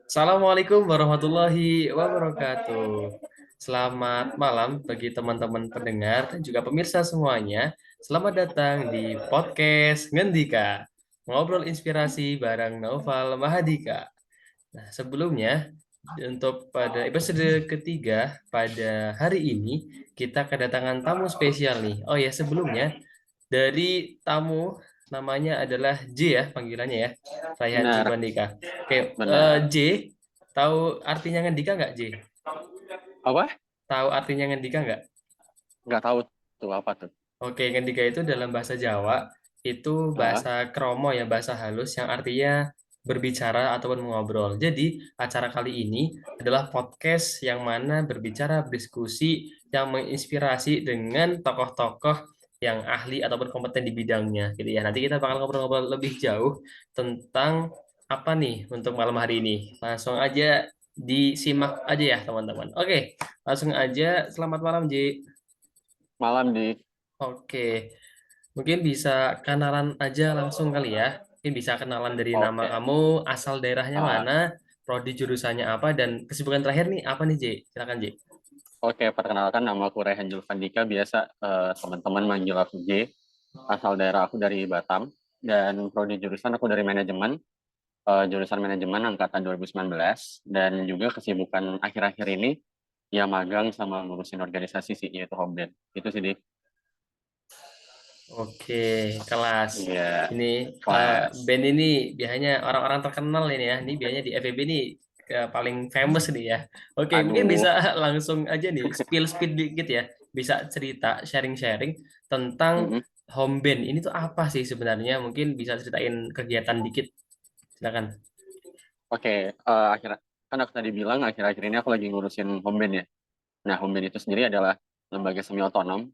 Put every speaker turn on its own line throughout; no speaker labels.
Assalamualaikum warahmatullahi wabarakatuh. Selamat malam bagi teman-teman pendengar dan juga pemirsa semuanya. Selamat datang di podcast Ngendika. Ngobrol inspirasi bareng Naufal Mahadika. Nah, sebelumnya untuk pada episode ketiga pada hari ini kita kedatangan tamu spesial nih. Oh ya, sebelumnya dari tamu namanya adalah J ya panggilannya ya. Raihan
Benar,
Jibandika. Oke,
benar.
J, tahu artinya ngendika nggak J?
Apa?
Tahu artinya ngendika nggak?
Nggak tahu tuh apa tuh.
Oke, ngendika itu dalam bahasa Jawa itu
Ah,
bahasa kromo ya, bahasa halus yang artinya berbicara ataupun mengobrol. Jadi, acara kali ini adalah podcast yang mana berbicara, berdiskusi, yang menginspirasi dengan tokoh-tokoh yang ahli ataupun kompeten di bidangnya gitu ya. Nanti kita bakal ngobrol-ngobrol lebih jauh tentang apa nih untuk malam hari ini. Langsung aja disimak aja ya, teman-teman. Oke, langsung aja selamat malam, Ji.
malam di.
Oke, mungkin bisa kenalan aja langsung kali ya. Mungkin bisa kenalan dari nama
Oke.
kamu, asal daerahnya
Ah,
mana, prodi jurusannya apa, dan kesibukan terakhir nih apa nih, J? Silakan, J.
oke, perkenalkan nama aku Rehan Julfandika. Biasa teman-teman manggil aku J. Asal daerah aku dari Batam dan prodi jurusan aku dari manajemen, jurusan manajemen angkatan 2019 dan juga kesibukan akhir-akhir ini ya magang sama ngurusin organisasi sih yaitu Hobden. Itu sih Dik.
Oke, kelas.
Iya,
Ini
kelas.
band ini biasanya orang-orang terkenal ini ya. Ini biasanya di FEB ini paling famous nih ya. Oke, mungkin bisa
Aduh.
langsung aja nih spill dikit ya. Bisa cerita, sharing-sharing tentang
Mm-mm.
home band. Ini tuh apa sih sebenarnya? Mungkin bisa ceritain kegiatan dikit. Silakan.
Oke, akhir kan aku tadi bilang akhir-akhir ini aku lagi ngurusin Hobden ya. Nah, Hobden itu sendiri adalah lembaga semi otonom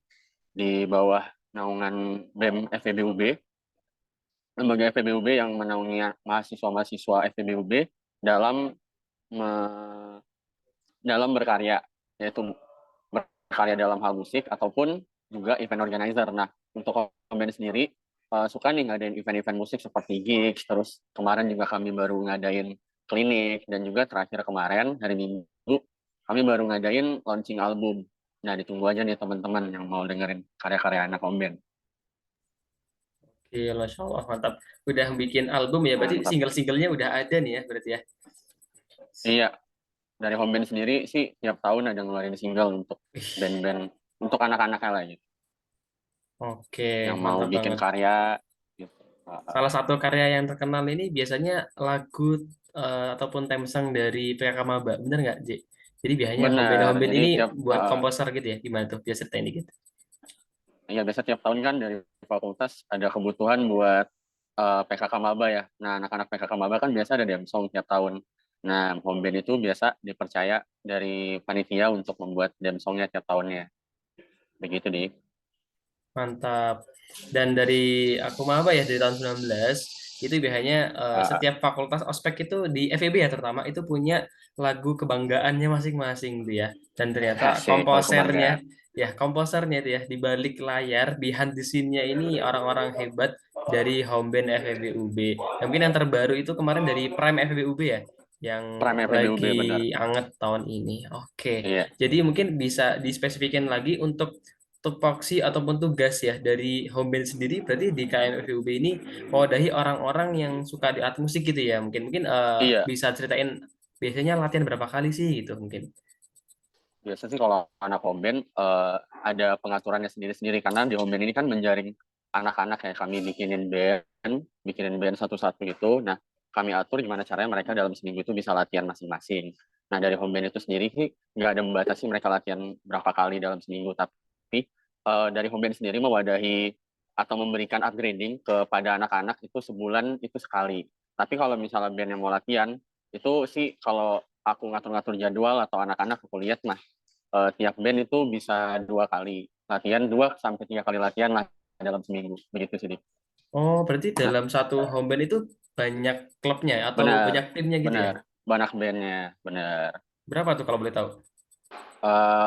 di bawah naungan BEM FEBUB, lembaga FEBUB yang menaungi mahasiswa-mahasiswa FEBUB dalam me- dalam berkarya, yaitu berkarya dalam hal musik ataupun juga event organizer. Nah, untuk Hobden sendiri suka nih ngadain event-event musik seperti gigs, terus kemarin juga kami baru ngadain klinik dan juga terakhir kemarin hari Minggu kami baru ngadain launching album. Nah, ditunggu aja nih teman-teman yang mau dengerin karya-karya anak Om Ben.
Oke, Masya Allah, mantap. Udah bikin album ya, berarti
Mantap.
single-singlenya udah ada nih ya, berarti ya.
Iya, dari Home Band sendiri sih tiap tahun ada ngeluarin single untuk
Ih,
band-band, untuk anak-anaknya lah gitu,
oke,
yang mau
mantap
bikin
banget.
karya gitu.
Salah satu karya yang terkenal ini biasanya lagu ataupun theme song dari PKK Maba, bener nggak, J? Jadi biasanya
Benar,
Home Band
jadi
ini
tiap
buat komposer gitu ya, gimana tuh? Biasa ceritain dikit.
ya biasa tiap tahun kan dari fakultas ada kebutuhan buat PKK Maba ya. Nah, anak-anak PKK Maba kan biasa ada dem song tiap tahun. Nah, Home Band itu biasa dipercaya dari panitia untuk membuat dem songnya tiap tahunnya. Begitu, Dik.
Mantap. Dan dari aku maba ya dari tahun 19 itu biasanya
Uh,
setiap fakultas ospek itu di FEB ya terutama itu punya lagu kebanggaannya masing-masing tuh ya. Dan ternyata
Asik, lagu kebanggaan.
komposernya itu ya di balik layar behind the scene-nya ini orang-orang hebat dari home band FEB UB. Dan mungkin yang terbaru itu kemarin dari Prime FEB UB ya yang
Prime FEBUB
lagi
benar.
anget tahun ini. Oke.
Iya,
Jadi mungkin bisa dispesifikin lagi untuk tupoksi ataupun tugas ya dari home band sendiri berarti di KMFUB ini mewadahi orang-orang yang suka di art musik gitu ya mungkin mungkin
iya.
bisa ceritain biasanya latihan berapa kali sih gitu mungkin.
Biasa sih kalau anak home band ada pengaturannya sendiri-sendiri karena di home band ini kan menjaring anak-anak ya kami bikinin band satu-satu itu. Nah, kami atur gimana caranya mereka dalam seminggu itu bisa latihan masing-masing. Nah, dari home band itu sendiri sih nggak ada membatasi mereka latihan berapa kali dalam seminggu, tapi dari home band sendiri mewadahi atau memberikan upgrading kepada anak-anak itu sebulan itu sekali. Tapi kalau misalnya band yang mau latihan, itu sih kalau aku ngatur-ngatur jadwal atau anak-anak aku lihat mah tiap band itu bisa 2 kali latihan, 2 sampai 3 kali latihan lah dalam seminggu. Begitu sih, Dik.
Oh berarti
Nah,
dalam satu home band itu banyak klubnya atau
benar,
banyak timnya gitu ya
benar. Banyak bandnya, benar.
berapa tuh kalau boleh tahu.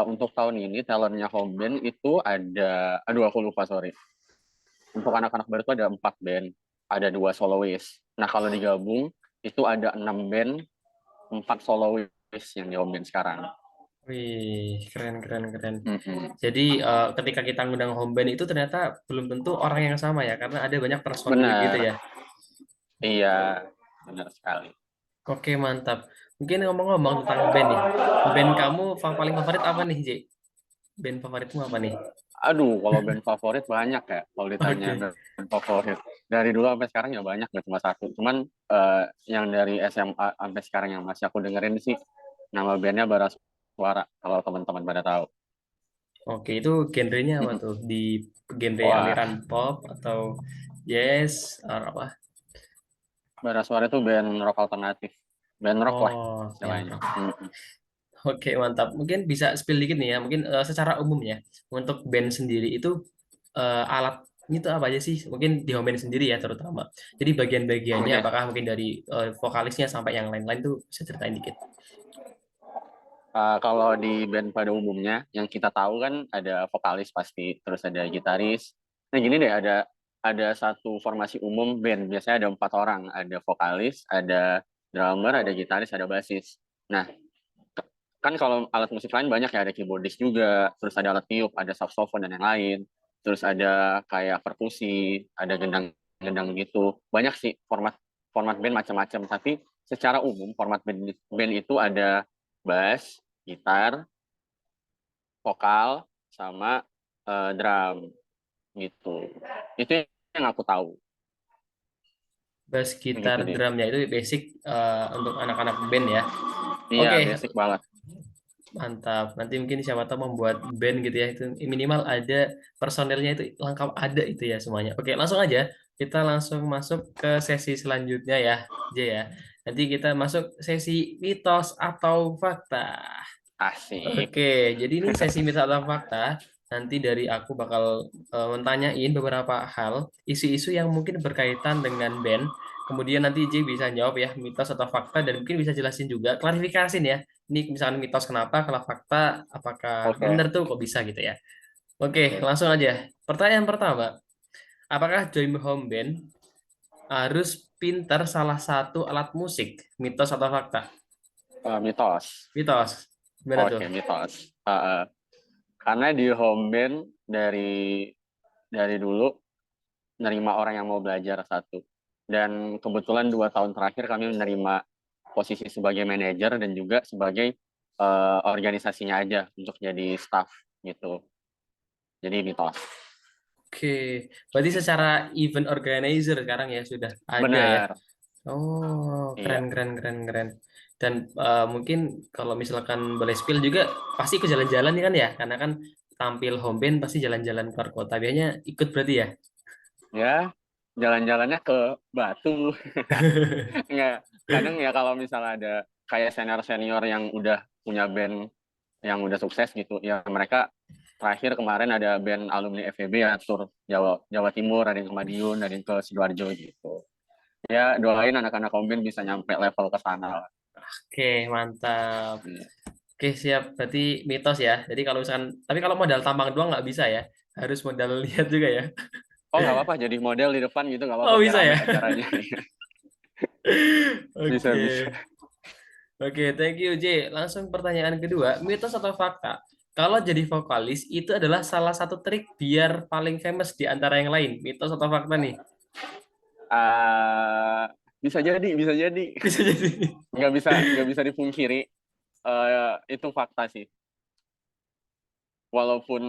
Untuk tahun ini talentnya home band itu ada, aduh aku lupa sorry. Untuk anak-anak baru itu ada 4 band, ada 2 soloist. Nah kalau digabung itu ada 6 band, 4 solois yang di home band sekarang.
Wih, keren, keren, keren.
Mm-mm.
Jadi ketika kita ngundang home band itu ternyata belum tentu orang yang sama ya, karena ada banyak personil gitu
Benar,
ya.
iya, benar sekali.
Oke, mantap. Mungkin ngomong-ngomong tentang band nih. Band kamu paling favorit apa nih, J? Band favoritmu apa nih?
Aduh, kalau band favorit banyak ya. Kalau ditanya
Oke.
band favorit. Dari dulu sampai sekarang ya banyak, gak cuma satu. Cuman yang dari SMA sampai sekarang yang masih aku dengerin sih, nama bandnya Bara Suara, kalau teman-teman pada tahu.
Oke, itu genrenya apa tuh? Di genre
Wah,
aliran pop atau yes, atau apa?
Bara Suara itu band rock alternatif. Band rock lah
Oh, band
istilahnya.
rock.
Mm-mm.
Oke, mantap. Mungkin bisa spill dikit nih ya. Mungkin secara umum ya, untuk band sendiri itu alatnya itu apa aja sih? Mungkin di home band sendiri ya terutama. Jadi bagian-bagiannya
Oke.
apakah mungkin dari vokalisnya sampai yang lain-lain tuh bisa ceritain dikit.
Kalau di band pada umumnya, yang kita tahu kan ada vokalis pasti, terus ada gitaris. Nah gini deh, ada satu formasi umum band. Biasanya ada 4 orang, ada vokalis, ada drummer, ada gitaris, ada basis. Nah, kan kalau alat musik lain banyak ya, ada keyboardis juga, terus ada alat tiup, ada saxophone dan yang lain, terus ada kayak perkusi, ada gendang-gendang gitu. Banyak sih format format band macam-macam, tapi secara umum format band itu ada bass, gitar, vokal, sama drum gitu. Itu yang aku tahu.
Bass, gitar,
Gitu deh.
drumnya itu basic untuk anak-anak band ya.
Iya,
Oke,
basic banget.
mantap. Nanti mungkin siapa tahu membuat band gitu ya itu minimal ada personelnya itu lengkap ada itu ya semuanya. Oke, langsung aja kita langsung masuk ke sesi selanjutnya ya, J ya. Nanti kita masuk sesi mitos atau fakta.
Asik.
Oke, jadi ini sesi mitos atau fakta. Nanti dari aku bakal menanyain beberapa hal, isu-isu yang mungkin berkaitan dengan band. Kemudian nanti J bisa jawab ya mitos atau fakta dan mungkin bisa jelasin juga, klarifikasin ya. Ini misalnya mitos kenapa, kalau fakta apakah
Oke.
benar tuh kok bisa gitu ya. Oke,
Oke.
langsung aja. Pertanyaan pertama, apakah join home band harus pintar salah satu alat musik? Mitos atau fakta?
Mitos.
Mitos. Gimana tuh?
Oke, mitos. Karena di home band dari dulu nerima orang yang mau belajar satu. Dan kebetulan 2 tahun terakhir kami menerima posisi sebagai manajer dan juga sebagai organisasinya aja untuk jadi staff gitu. Jadi mitos.
Oke, berarti secara event organizer sekarang ya sudah ada ya.
Benar.
Oh, keren
Iya.
keren keren keren. Dan mungkin kalau misalkan boleh spill juga pasti ke jalan-jalan kan ya, karena kan tampil home band pasti jalan-jalan keluar kota. Biasanya ikut berarti ya.
Ya, jalan-jalannya ke Batu. Nggak, kadang ya kalau misalnya ada kayak senior-senior yang udah punya band yang udah sukses gitu, ya mereka terakhir kemarin ada band alumni FEB ya tur Jawa Jawa Timur, ada yang ke Madiun, ada yang ke Sidoarjo gitu. Ya doain anak-anak Komben bisa nyampe level ke sana lah.
Oke, mantap.
Iya.
Oke, siap. Berarti mitos ya. Jadi kalau misalkan, tapi kalau modal tampang doang nggak bisa ya. Harus modal lihat juga ya.
Oh nggak apa-apa jadi model di depan gitu nggak apa-apa
Oh,
biar
bisa
rame
ya.
acaranya. Bisa bisa.
Oke. Oke, thank you J. Langsung pertanyaan kedua, mitos atau fakta? Kalau jadi vokalis itu adalah salah satu trik biar paling famous di antara yang lain. Mitos atau fakta nih?
Ah, bisa jadi bisa jadi
Bisa jadi.
nggak bisa dipungkiri. Itu fakta sih. Walaupun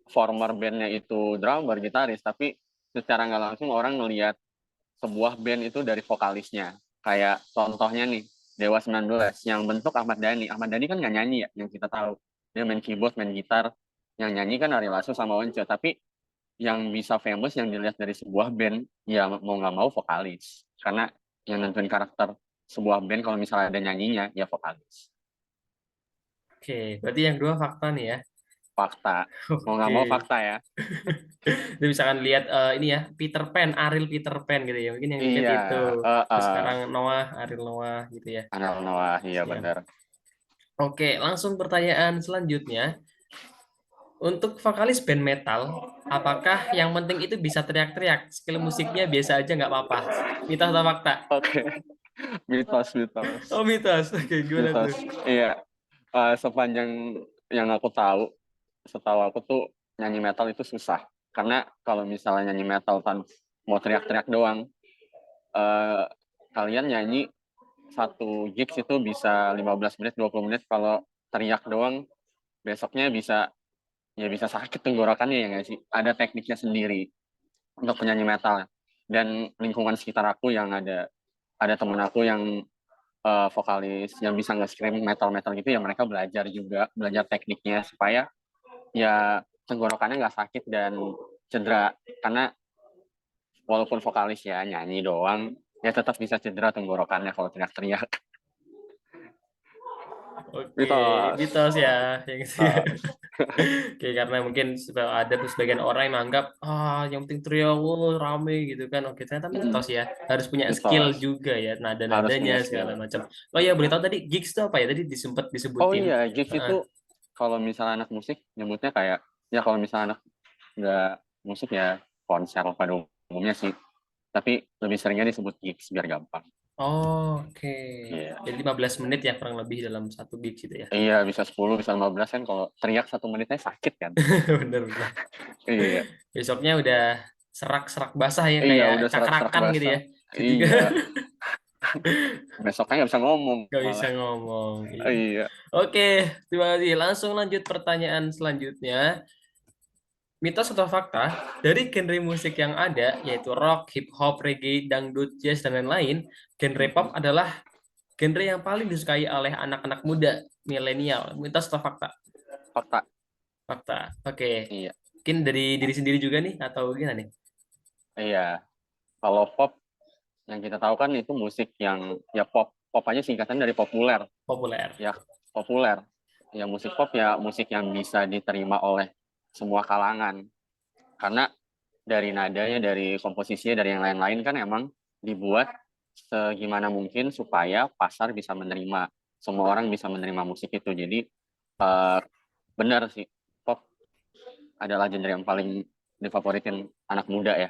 former bandnya itu drummer gitaris tapi secara nggak langsung orang ngelihat sebuah band itu dari vokalisnya. Kayak contohnya nih, Dewa 19 yang bentuk Ahmad Dhani. Ahmad Dhani kan nggak nyanyi ya, yang kita tahu. Dia main keyboard, main gitar. Yang nyanyi kan Ari Lasso sama Once. Tapi yang bisa famous, yang dilihat dari sebuah band, ya mau nggak mau vokalis. Karena yang nentuin karakter sebuah band, kalau misalnya ada nyanyinya, ya vokalis.
Oke, berarti yang dua fakta nih ya.
Fakta. Mau nggak mau
Oke.
fakta ya.
Jadi misalkan lihat ini ya, Peter Pan, Ariel Peter Pan gitu ya. Mungkin yang dilihat
Iya.
itu. Terus sekarang Noah, Ariel Noah gitu ya.
Anal Noah, iya
Siap.
benar.
Oke, langsung pertanyaan selanjutnya. Untuk vokalis band metal, apakah yang penting itu bisa teriak-teriak? Skill musiknya biasa aja nggak apa-apa. Mitos atau fakta?
Oke, mitos, mitos,
Oh mitos. Oke, gimana tuh?
mitos. Iya, sepanjang yang aku tahu, setahu aku tuh nyanyi metal itu susah. Karena kalau misalnya nyanyi metal kan mau teriak-teriak doang, eh, kalian nyanyi satu gigs itu bisa 15 menit, 20 menit. Kalau teriak doang, besoknya bisa ya bisa sakit tenggorokannya ya nggak sih? Ada tekniknya sendiri untuk penyanyi metal. Dan lingkungan sekitar aku yang ada temen aku yang vokalis yang bisa nge-scream metal-metal gitu ya mereka belajar tekniknya supaya ya tenggorokannya nggak sakit dan cedera karena walaupun vokalis ya nyanyi doang ya tetap bisa cedera tenggorokannya kalau teriak-teriak.
Oke,
Mitos.
mitos ya. Yang gitu ya.
Ah,
Oke, karena mungkin ada tuh sebagian orang yang menganggap yang penting teriak, rame gitu kan. Oke, ternyata mitos ya. Harus punya skill
mitos.
juga ya,
Harus
nada-nadanya
punya
segala
skill.
macam. Oh ya, boleh tahu tadi gigs itu apa ya? Tadi sempat
Oh
disebutin.
iya, gigs
Heeh.
itu kalau misalnya anak musik nyebutnya kayak ya kalau misalnya anak nggak musik ya konser pada umumnya sih. Tapi lebih seringnya disebut gigs biar gampang.
Oh, oke.
Iya.
Jadi 15 menit ya kurang lebih dalam satu gigs gitu ya.
Iya, bisa 10, bisa 15 kan kalau teriak 1 menitnya sakit kan.
Bener-bener.
Iya.
Besoknya udah serak-serak basah ya
Iya,
kayak
udah serak-serak
cakarakan gitu ya.
basah.
Jadi
Iya, besoknya nggak bisa ngomong
nggak bisa
malah.
ngomong. Iya.
Iya.
Oke, terima kasih. Langsung lanjut pertanyaan selanjutnya. Mitos atau fakta, dari genre musik yang ada, yaitu rock, hip hop, reggae, dangdut, jazz, dan lain-lain, genre pop
Mhm.
adalah genre yang paling disukai oleh anak-anak muda, milenial. Mitos atau fakta?
Fakta.
Fakta. Oke.
Iya.
Mungkin dari diri sendiri juga nih, atau gimana nih?
Iya. Kalau pop yang kita tahu kan itu musik yang ya pop. Pop aja singkatan dari populer.
Populer.
Ya, populer. Ya musik pop ya musik yang bisa diterima oleh semua kalangan. Karena dari nadanya, dari komposisinya, dari yang lain-lain kan emang dibuat segimana mungkin supaya pasar bisa menerima, semua orang bisa menerima musik itu. Jadi eh, benar sih, pop adalah genre yang paling difavoritin anak muda ya.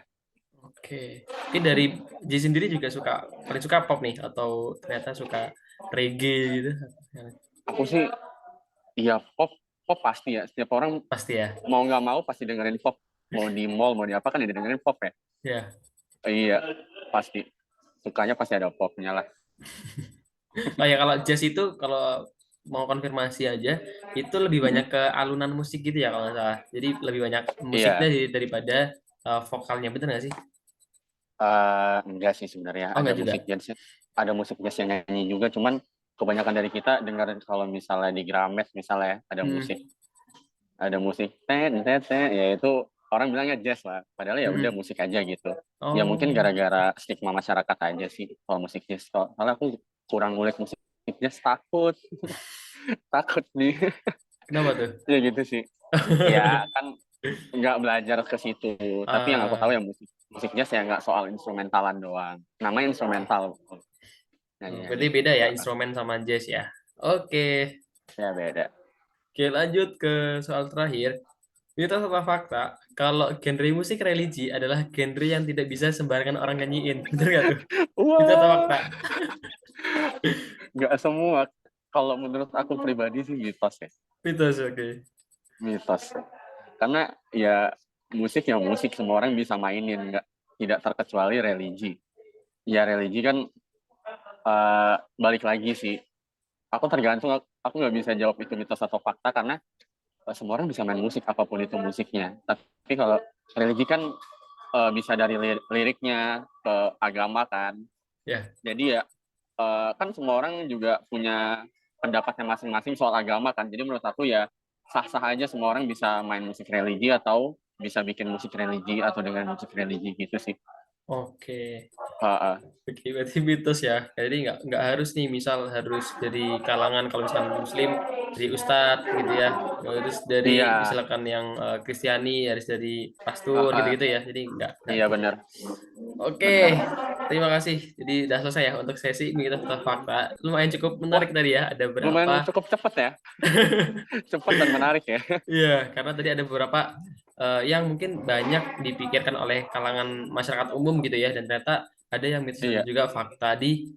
Oke. Mungkin dari J sendiri juga paling suka pop nih, atau ternyata suka reggae gitu?
Aku sih, ya pop, pop pasti ya. Setiap orang
Pasti ya.
mau nggak mau pasti dengerin pop. Mau di mall, mau di apa kan ya dengerin pop ya.
Ya.
Iya, pasti. Sukanya pasti ada popnya lah.
Oh ya, kalau jazz itu kalau mau konfirmasi aja, itu lebih banyak
Mhm.
ke alunan musik gitu ya kalau nggak salah. Jadi lebih banyak musiknya
Iya,
daripada vokalnya, bener nggak sih?
enggak sih sebenarnya.
Oh nggak juga.
Ada musik jazz yang nyanyi juga, cuman kebanyakan dari kita dengerin kalau misalnya di Gramet misalnya ya,
Hmm.
ada musik ten, ya itu orang bilangnya jazz lah. Padahal ya udah
Hmm.
musik aja gitu. Ya mungkin
Oh,
gara-gara stigma masyarakat aja sih kalau musik jazz. Soalnya aku kurang ngulik musik jazz takut, takut nih.
kenapa tuh?
Ya gitu sih. Ya kan nggak belajar ke situ. Tapi yang aku tahu
Ah,
ya musik jazz ya nggak soal instrumentalan doang. Namanya instrumental. Nyanyi-nyanyi
berarti beda ya
juga.
instrumen sama jazz ya. Oke,
Ya beda.
oke lanjut ke soal terakhir. Mitos atau fakta, kalau genre musik religi adalah genre yang tidak bisa sembarangan orang nyanyiin. Bener nggak tuh? Mitos atau
Wah,
fakta?
nggak semua. Kalau menurut aku pribadi sih mitos ya.
Mitos, oke.
Mitos. Karena ya musik ya musik semua orang bisa mainin, nggak tidak terkecuali religi. Ya religi kan balik lagi sih. Aku tergantung, aku nggak bisa jawab itu mitos atau fakta karena semua orang bisa main musik apapun itu musiknya. Tapi kalau religi kan bisa dari liriknya ke agama kan.
Ya,
Jadi ya kan semua orang juga punya pendapatnya masing-masing soal agama kan. Jadi menurut aku ya sah-sah aja semua orang bisa main musik religi atau bisa bikin musik religi atau dengan musik religi gitu sih.
oke.
Uh,
Oke, berarti mitos ya. Jadi nggak harus nih, misal harus dari kalangan kalau misalkan Muslim dari Ustadz gitu ya. Nggak harus dari
iya,
misalkan yang Kristiani harus dari pastor
uh,
gitu-gitu ya. Jadi nggak
iya
gitu ya.
benar.
Oke,
Bener.
terima kasih. Jadi udah selesai ya untuk sesi mitos atau fakta. Lumayan cukup
Wah,
menarik tadi ya. Ada
lumayan
berapa?
cukup cepet ya. Cepet dan menarik ya.
Iya, karena tadi ada beberapa yang mungkin banyak dipikirkan oleh kalangan masyarakat umum gitu ya, dan ternyata ada yang mitos dan
Iya,
juga fakta di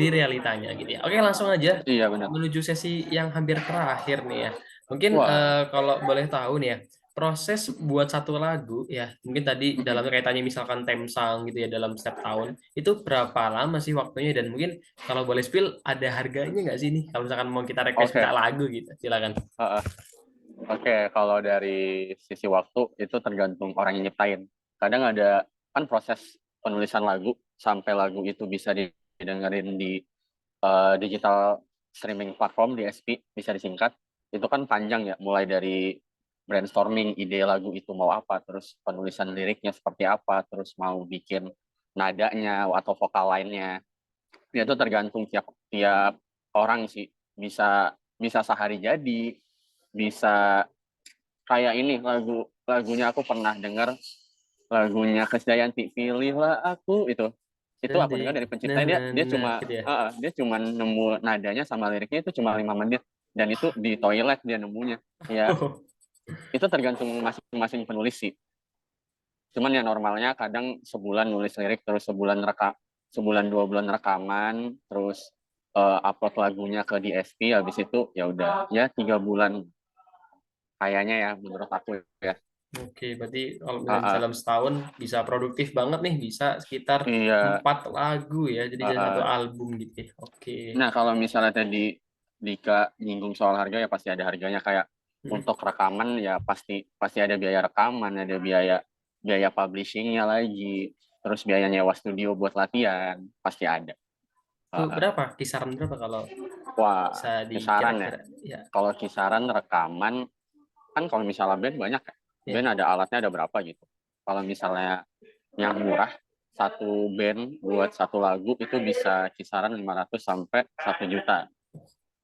realitanya gitu ya. Oke, langsung aja
iya benar.
menuju sesi yang hampir terakhir nih ya. Mungkin
Wah,
kalau boleh tahu nih ya, proses buat satu lagu ya, mungkin tadi dalam
mm-mm.
kaitannya misalkan temsang gitu ya dalam setiap tahun, itu berapa lama sih waktunya dan mungkin kalau boleh spill ada harganya nggak sih nih kalau misalkan mau kita request minta
Oke.
lagu gitu, silakan.
Heeh. Oke, kalau dari sisi waktu itu tergantung orang yang nyiptain. Kadang ada kan proses penulisan lagu sampai lagu itu bisa didengerin di digital streaming platform di SP, bisa disingkat. Itu kan panjang ya, mulai dari brainstorming ide lagu itu mau apa, terus penulisan liriknya seperti apa, terus mau bikin nadanya atau vokal lainnya. Ya, itu tergantung tiap tiap orang sih. Bisa bisa sehari jadi, bisa kayak ini lagunya aku pernah dengar lagunya Krisdayanti, Pilihlah Aku itu aku dengar
Cantik.
dari
Nah,
penciptanya, dia
nah,
dia
nah,
cuma
gitu ya.
dia cuma nemu nadanya sama liriknya itu cuma 5 menit, dan itu di toilet dia nemunya. Ya,
Oh,
itu tergantung masing-masing penulis sih. Cuman ya normalnya kadang sebulan nulis lirik, terus sebulan 2 bulan rekaman, terus upload lagunya ke DSP, habis itu ya udah ya 3 bulan kayaknya ya menurut aku ya.
oke, berarti kalau
Ah,
misalnya
ah.
dalam setahun bisa produktif banget nih, bisa sekitar
Iya.
4 lagu ya, jadi
Ah,
jadi satu
ah.
album gitu ya. Oke.
Nah, kalau misalnya tadi Dika nyinggung soal harga, ya pasti ada harganya. Kayak
Hmm.
untuk rekaman ya pasti pasti ada biaya rekaman, ada biaya biaya publishingnya lagi, terus biaya nyewa studio buat latihan pasti ada.
Itu
Ah, ah.
berapa? Kisaran berapa kalau
Wah,
bisa
kisaran ya.
dikira-kira? Ya,
Kalau kisaran rekaman kan, kalau misalnya band banyak ya. Band
ya.
ada alatnya ada berapa gitu. Kalau misalnya yang murah, satu band buat satu lagu itu bisa kisaran 500 sampai 1 juta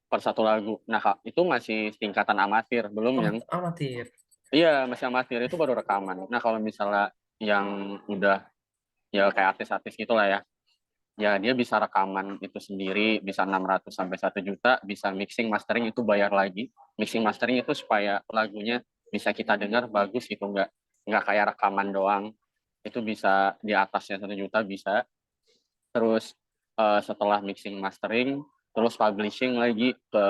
per satu lagu. Nah, Kak, itu masih tingkatan amatir, belum
Oh,
yang
amatir.
iya, masih amatir, itu baru rekaman. Nah, kalau misalnya yang udah ya kayak artis-artis gitulah ya. Ya dia bisa rekaman itu sendiri bisa 600 sampai 1 juta, bisa mixing mastering itu bayar lagi. Mixing mastering itu supaya lagunya bisa kita dengar bagus gitu, nggak kayak rekaman doang. Itu bisa di atasnya 1 juta bisa. Terus setelah mixing mastering, terus publishing lagi ke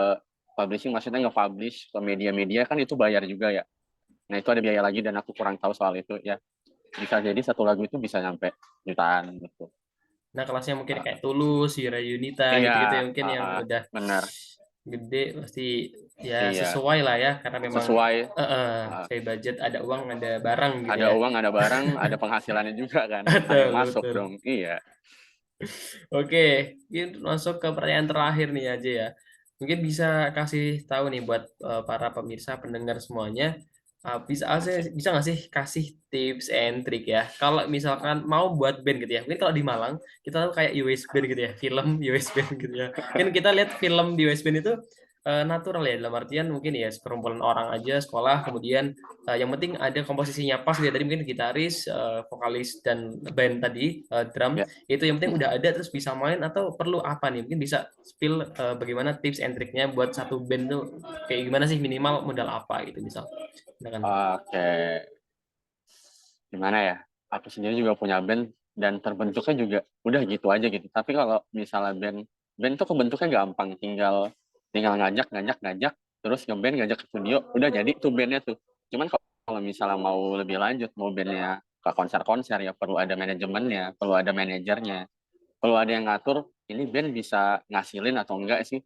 publishing, maksudnya nge-publish ke media-media kan itu bayar juga ya. Nah, itu ada biaya lagi dan aku kurang tahu soal itu ya. Bisa jadi satu lagu itu bisa nyampe jutaan gitu.
Nah, kelasnya mungkin
Uh,
kayak Tulus, Yura Yunita
iya,
gitu-gitu ya mungkin yang udah
benar.
gede pasti ya
Iya,
sesuai lah ya karena memang
sesuai. uh,
sesuai budget ada uang ada barang gitu
ada
ya.
uang, ada barang, ada penghasilannya juga kan. Ada
Betul,
yang masuk
betul.
dong. Iya.
Oke, ini masuk ke pertanyaan terakhir nih aja ya. Mungkin bisa kasih tahu nih buat para pemirsa pendengar semuanya, bisa nggak sih kasih tips and trick ya? Kalau misalkan mau buat band gitu ya, mungkin kalau di Malang kita tahu kayak US Band gitu ya, film US Band gitu ya. Kan kita lihat film di US Band itu natural ya dalam artian mungkin ya sekerumpulan orang aja sekolah kemudian yang penting ada komposisinya pas gitu. Tadi mungkin gitaris, vokalis dan band tadi drum
Ya.
itu yang penting
Mm.
udah ada terus bisa main atau perlu apa nih mungkin bisa spill bagaimana tips and triknya buat satu band tuh kayak gimana sih minimal modal apa gitu misal dengan
Oke. Gimana ya? Aku sendiri juga punya band dan terbentuknya juga udah gitu aja gitu. Tapi kalau misalnya band tuh kebentuknya gampang, tinggal tinggal ngajak, terus ngeband, ngajak ke studio, udah jadi tuh bandnya tuh. Cuman kalau misalnya mau lebih lanjut, mau bandnya ke konser-konser, ya perlu ada manajemennya, perlu ada manajernya, perlu ada yang ngatur ini band bisa ngasilin atau enggak sih.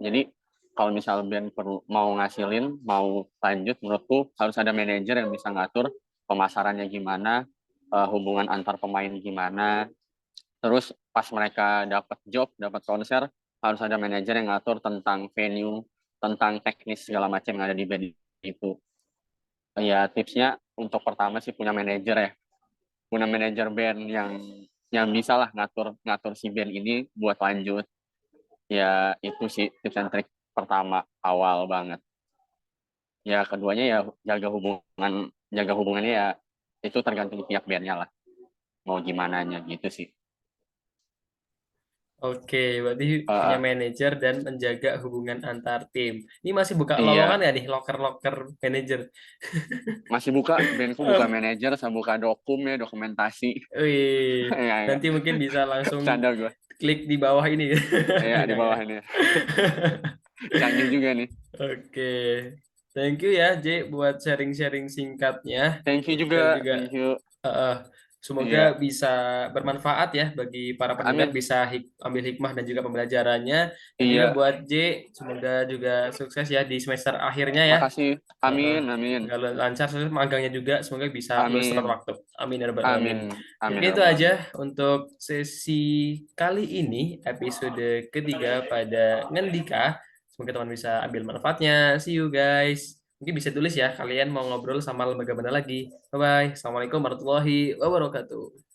Jadi kalau misalnya band perlu mau ngasilin, mau lanjut, menurutku harus ada manajer yang bisa ngatur pemasarannya gimana, hubungan antar pemain gimana. Terus pas mereka dapat job, dapat konser, harus ada manajer yang ngatur tentang venue, tentang teknis segala macam yang ada di band itu. Ya tipsnya untuk pertama sih punya manajer ya, punya manajer band yang bisa lah ngatur ngatur si band ini buat lanjut. Ya itu sih tips and trik pertama awal banget. Ya keduanya ya jaga hubungannya ya, itu tergantung pihak bandnya lah. mau gimana nya gitu sih.
Oke, berarti punya
Eh,
manajer dan menjaga hubungan antar tim. Ini masih buka lowongan
iya,
ya nih, loker-loker manajer?
masih buka, bandku buka
Em,
manajer sama buka dokum ya, dokumentasi.
Wih,
Ya, ya.
nanti mungkin bisa langsung
Canda gue.
klik di bawah ini.
Ya, di
Enggak ya?
bawah ini. Canggih juga nih.
Oke, thank you ya, J, buat sharing-sharing singkatnya.
Thank you
Dan
juga,
juga
thank you.
eh, semoga
Iya,
bisa bermanfaat ya bagi para pendengar,
amin.
bisa ambil hikmah dan juga pembelajarannya. Dan juga
Iya,
buat J, semoga juga sukses ya di semester akhirnya ya.
makasih.
Heeh.
Amin, amin.
Semoga lancar, sukses magangnya juga, semoga bisa lulus tepat
Amin.
waktu. Amin ya rabbal alamin.
Amin. Amin,
Mungkin
ya
itu
Rabbal
aja
Alamin.
untuk sesi kali ini, episode ketiga pada Ngendika. Semoga teman bisa ambil manfaatnya. See you guys. Mungkin bisa tulis ya, kalian mau ngobrol sama lembaga mana lagi. Bye-bye. Assalamualaikum warahmatullahi wabarakatuh.